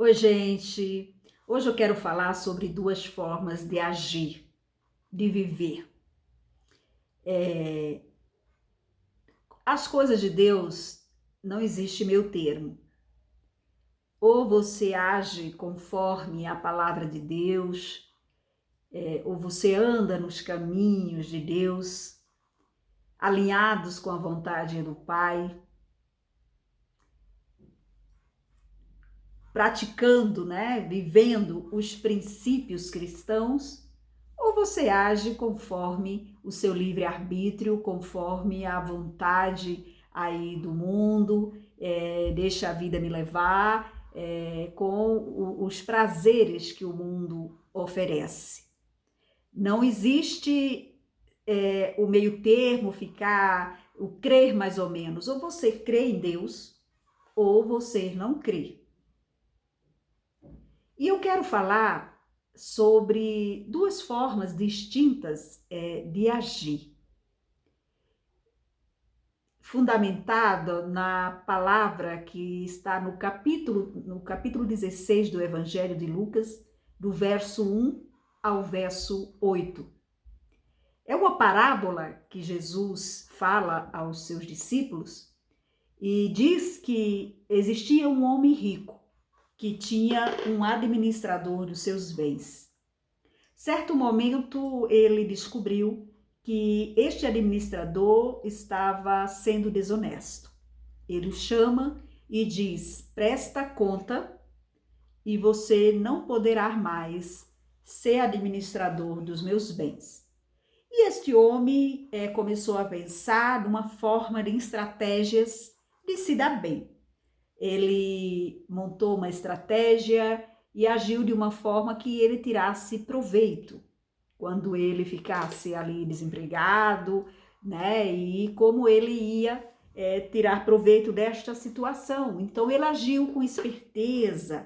Oi, gente. Hoje eu quero falar sobre duas formas de agir, de viver. As coisas de Deus não existe meio termo. Ou você age conforme a palavra de Deus, ou você anda nos caminhos de Deus, alinhados com a vontade do Pai, praticando, né, vivendo os princípios cristãos. Ou você age conforme o seu livre-arbítrio, conforme a vontade aí do mundo, deixa a vida me levar, com os prazeres que o mundo oferece. Não existe o meio termo, o crer mais ou menos. Ou você crê em Deus, ou você não crê. E eu quero falar sobre duas formas distintas de agir, fundamentada na palavra que está no capítulo 16 do Evangelho de Lucas, do verso 1 ao verso 8. É uma parábola que Jesus fala aos seus discípulos e diz que existia um homem rico que tinha um administrador dos seus bens. Certo momento, ele descobriu que este administrador estava sendo desonesto. Ele o chama e diz: presta conta e você não poderá mais ser administrador dos meus bens. E este homem começou a pensar numa forma de estratégias de se dar bem. Ele montou uma estratégia e agiu de uma forma que ele tirasse proveito quando ele ficasse ali desempregado, né? E como ele ia tirar proveito desta situação. Então ele agiu com esperteza,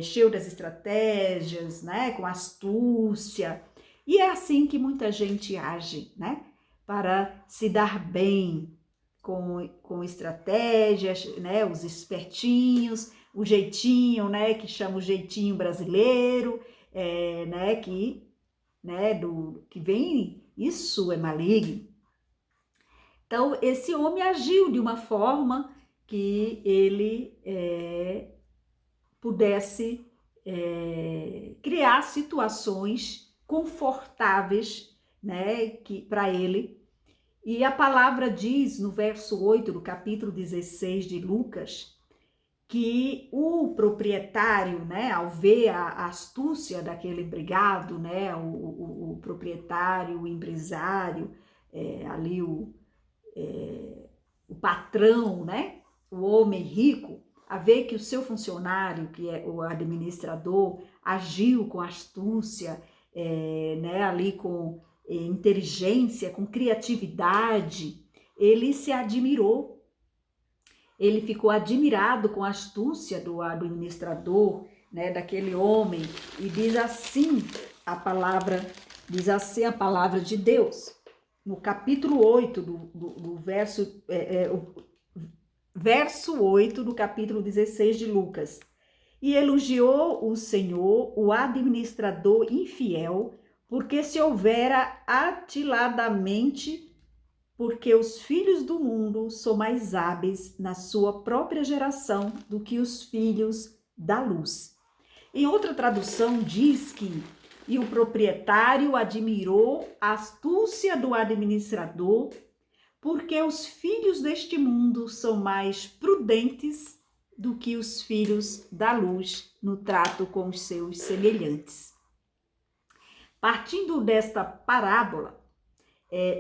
cheio das estratégias, né? Com astúcia. E é assim que muita gente age, né? Para se dar bem, com estratégias, né, os espertinhos, o jeitinho, né, que chama o jeitinho brasileiro, né, que vem, isso é maligno. Então, esse homem agiu de uma forma que ele pudesse criar situações confortáveis, né, para ele. E a palavra diz no verso 8 do capítulo 16 de Lucas que o proprietário, né, ao ver a astúcia daquele empregado, né, o proprietário, o empresário, ali o patrão, né, o homem rico, a ver que o seu funcionário, que é o administrador, agiu com astúcia, né, ali com inteligência, com criatividade, ele se admirou. Ele ficou admirado com a astúcia do administrador, né, daquele homem, e diz assim a palavra de Deus, no capítulo 8 do verso 8 do capítulo 16 de Lucas. E elogiou o Senhor, o administrador infiel, porque se houvera atiladamente, porque os filhos do mundo são mais hábeis na sua própria geração do que os filhos da luz. Em outra tradução diz que e o proprietário admirou a astúcia do administrador, porque os filhos deste mundo são mais prudentes do que os filhos da luz no trato com os seus semelhantes. Partindo desta parábola,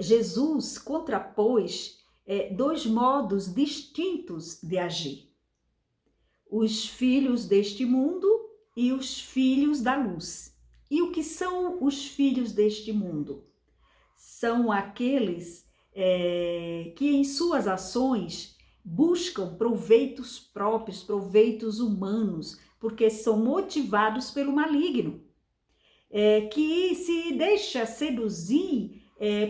Jesus contrapôs dois modos distintos de agir: os filhos deste mundo e os filhos da luz. E o que são os filhos deste mundo? São aqueles que em suas ações buscam proveitos próprios, proveitos humanos, porque são motivados pelo maligno, que se deixa seduzir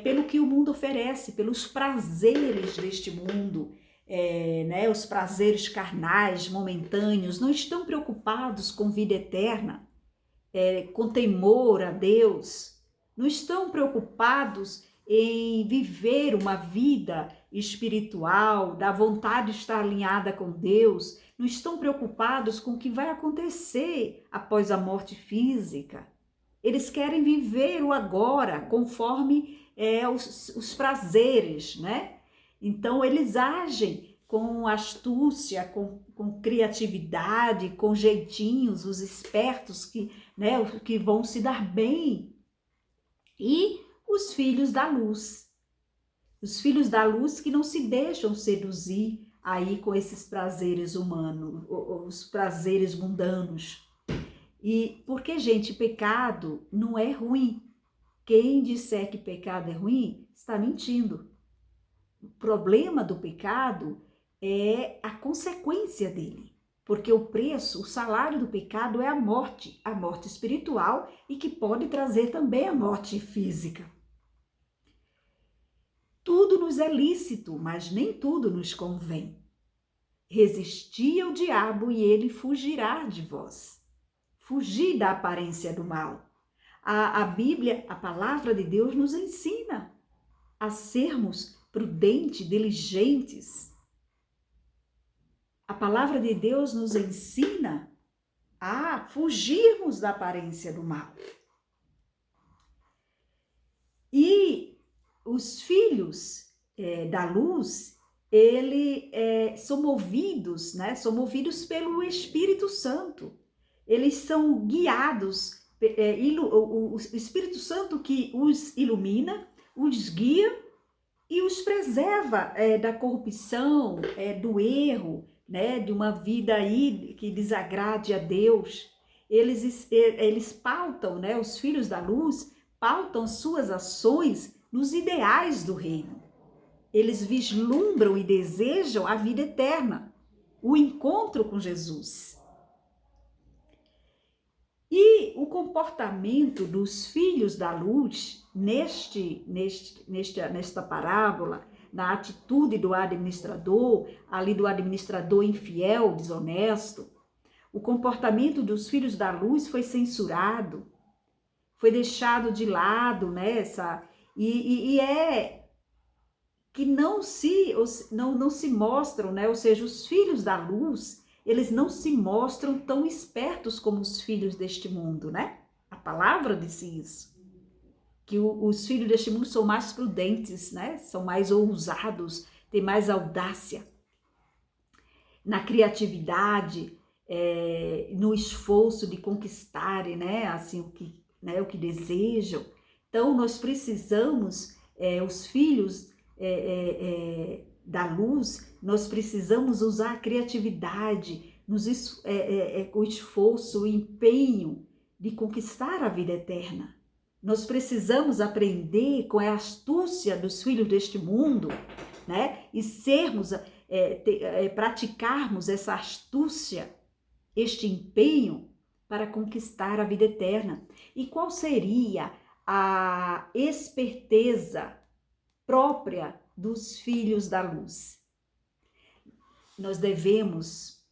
pelo que o mundo oferece, pelos prazeres deste mundo, né, os prazeres carnais, momentâneos, não estão preocupados com vida eterna, com temor a Deus, não estão preocupados em viver uma vida espiritual, da vontade de estar alinhada com Deus, não estão preocupados com o que vai acontecer após a morte física. Eles querem viver o agora, conforme os prazeres, né? Então, eles agem com astúcia, com criatividade, com jeitinhos, os espertos que vão se dar bem. E os filhos da luz. Os filhos da luz que não se deixam seduzir aí com esses prazeres humanos, os prazeres mundanos. E porque, gente, pecado não é ruim. Quem disser que pecado é ruim, está mentindo. O problema do pecado é a consequência dele. Porque o preço, o salário do pecado é a morte espiritual e que pode trazer também a morte física. Tudo nos é lícito, mas nem tudo nos convém. Resisti ao diabo e ele fugirá de vós. Fugir da aparência do mal. A Bíblia, a palavra de Deus, nos ensina a sermos prudentes, diligentes. A palavra de Deus nos ensina a fugirmos da aparência do mal. E os filhos da luz, são movidos, né? São movidos pelo Espírito Santo. Eles são guiados, o Espírito Santo que os ilumina, os guia e os preserva da corrupção, do erro, né? De uma vida aí que desagrade a Deus. Eles pautam, né? Os filhos da luz pautam suas ações nos ideais do reino. Eles vislumbram e desejam a vida eterna, o encontro com Jesus. E o comportamento dos filhos da luz, nesta parábola, na atitude do administrador, ali do administrador infiel, desonesto, o comportamento dos filhos da luz foi censurado, foi deixado de lado, né? E é que não se mostram, né? Ou seja, os filhos da luz, eles não se mostram tão espertos como os filhos deste mundo, né? A palavra disse isso. Que os filhos deste mundo são mais prudentes, né? São mais ousados, têm mais audácia na criatividade, no esforço de conquistarem, né? Assim, o que desejam. Então, nós precisamos, os filhos da luz, nós precisamos usar a criatividade, o esforço, o empenho de conquistar a vida eterna. Nós precisamos aprender com a astúcia dos filhos deste mundo, né? E praticarmos essa astúcia, este empenho para conquistar a vida eterna. E qual seria a esperteza própria dos filhos da luz? Nós devemos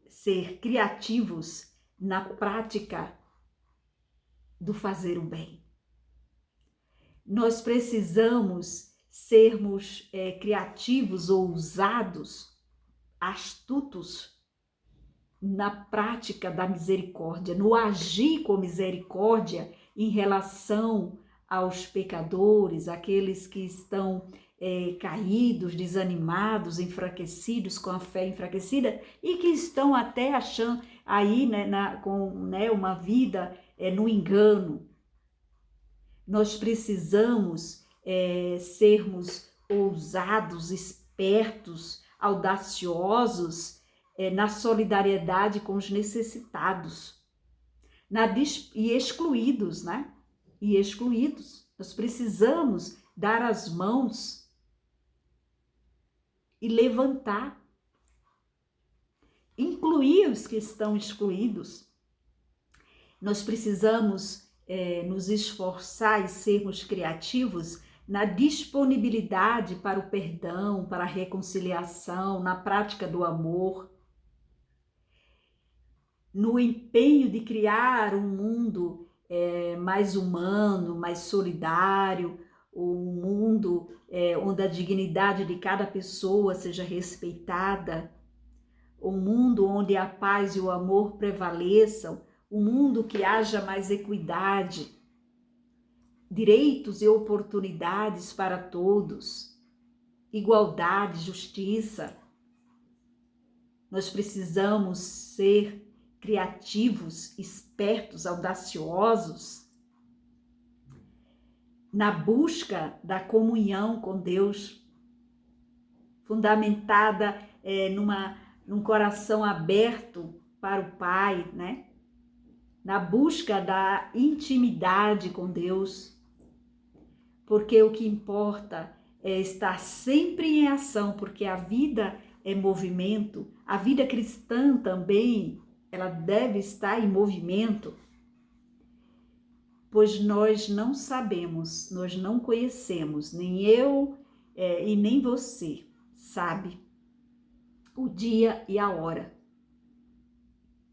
ser criativos na prática do fazer o bem. Nós precisamos sermos criativos, ousados, astutos na prática da misericórdia, no agir com misericórdia em relação aos pecadores, aqueles que estão caídos, desanimados, enfraquecidos, com a fé enfraquecida e que estão até achando aí, né, com uma vida no engano. Nós precisamos sermos ousados, espertos, audaciosos na solidariedade com os necessitados e excluídos, né? E excluídos. Nós precisamos dar as mãos e levantar, incluir os que estão excluídos. Nós precisamos nos esforçar e sermos criativos na disponibilidade para o perdão, para a reconciliação, na prática do amor, no empenho de criar um mundo mais humano, mais solidário, um mundo onde a dignidade de cada pessoa seja respeitada, um mundo onde a paz e o amor prevaleçam, um mundo que haja mais equidade, direitos e oportunidades para todos, igualdade, justiça. Nós precisamos ser criativos, espertos, audaciosos, na busca da comunhão com Deus, fundamentada num coração aberto para o Pai, né? Na busca da intimidade com Deus, porque o que importa é estar sempre em ação, porque a vida é movimento, a vida cristã também, ela deve estar em movimento, pois nós não sabemos, nós não conhecemos, nem eu e nem você sabe o dia e a hora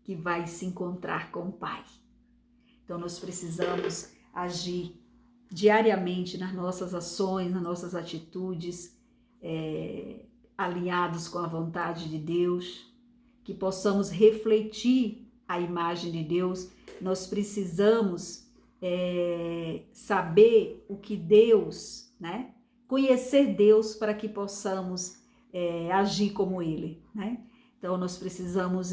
que vai se encontrar com o Pai. Então nós precisamos agir diariamente nas nossas ações, nas nossas atitudes, alinhados com a vontade de Deus, que possamos refletir a imagem de Deus. Nós precisamos saber o que Deus, né? Conhecer Deus para que possamos agir como Ele, né? Então nós precisamos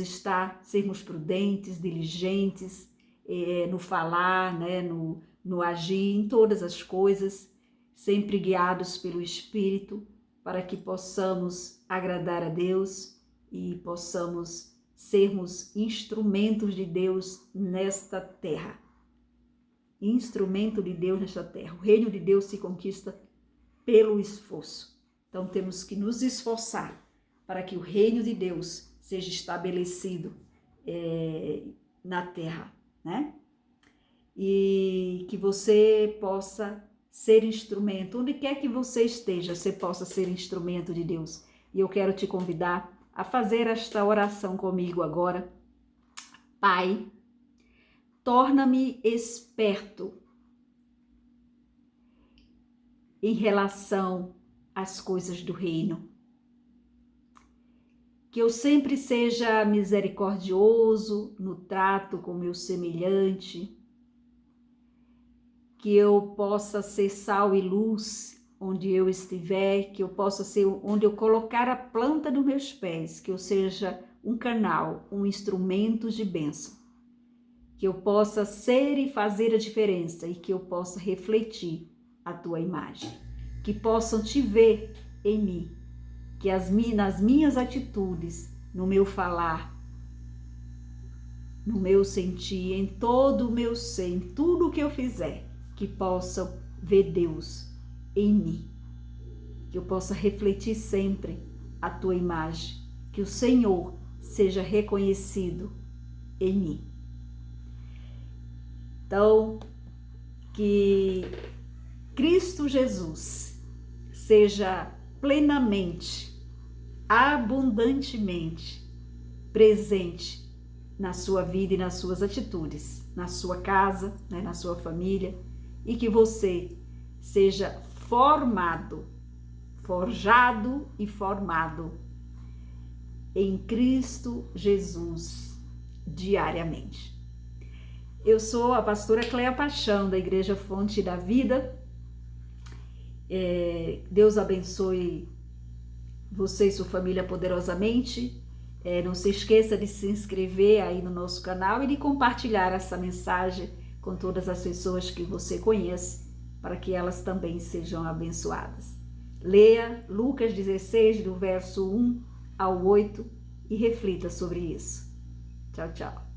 sermos prudentes, diligentes no falar, né? No agir, em todas as coisas, sempre guiados pelo Espírito, para que possamos agradar a Deus e possamos sermos instrumentos de Deus nesta terra. Instrumento de Deus nesta terra. O reino de Deus se conquista pelo esforço. Então temos que nos esforçar para que o reino de Deus seja estabelecido na terra, né? E que você possa ser instrumento, onde quer que você esteja, você possa ser instrumento de Deus. E eu quero te convidar a fazer esta oração comigo agora. Pai, torna-me esperto em relação às coisas do reino. Que eu sempre seja misericordioso no trato com meu semelhante, que eu possa ser sal e luz onde eu estiver, que eu possa ser onde eu colocar a planta dos meus pés, que eu seja um canal, um instrumento de bênção, que eu possa ser e fazer a diferença e que eu possa refletir a tua imagem, que possam te ver em mim, que nas minhas atitudes, no meu falar, no meu sentir, em todo o meu ser, em tudo o que eu fizer, que possam ver Deus em mim, que eu possa refletir sempre a tua imagem, que o Senhor seja reconhecido em mim. Então, que Cristo Jesus seja plenamente, abundantemente presente na sua vida e nas suas atitudes, na sua casa, né, na sua família, e que você seja formado, forjado e formado em Cristo Jesus diariamente. Eu sou a pastora Cléa Paixão, da Igreja Fonte da Vida. Deus abençoe você e sua família poderosamente. Não se esqueça de se inscrever aí no nosso canal e de compartilhar essa mensagem com todas as pessoas que você conhece, para que elas também sejam abençoadas. Leia Lucas 16, do verso 1 ao 8 e reflita sobre isso. Tchau, tchau.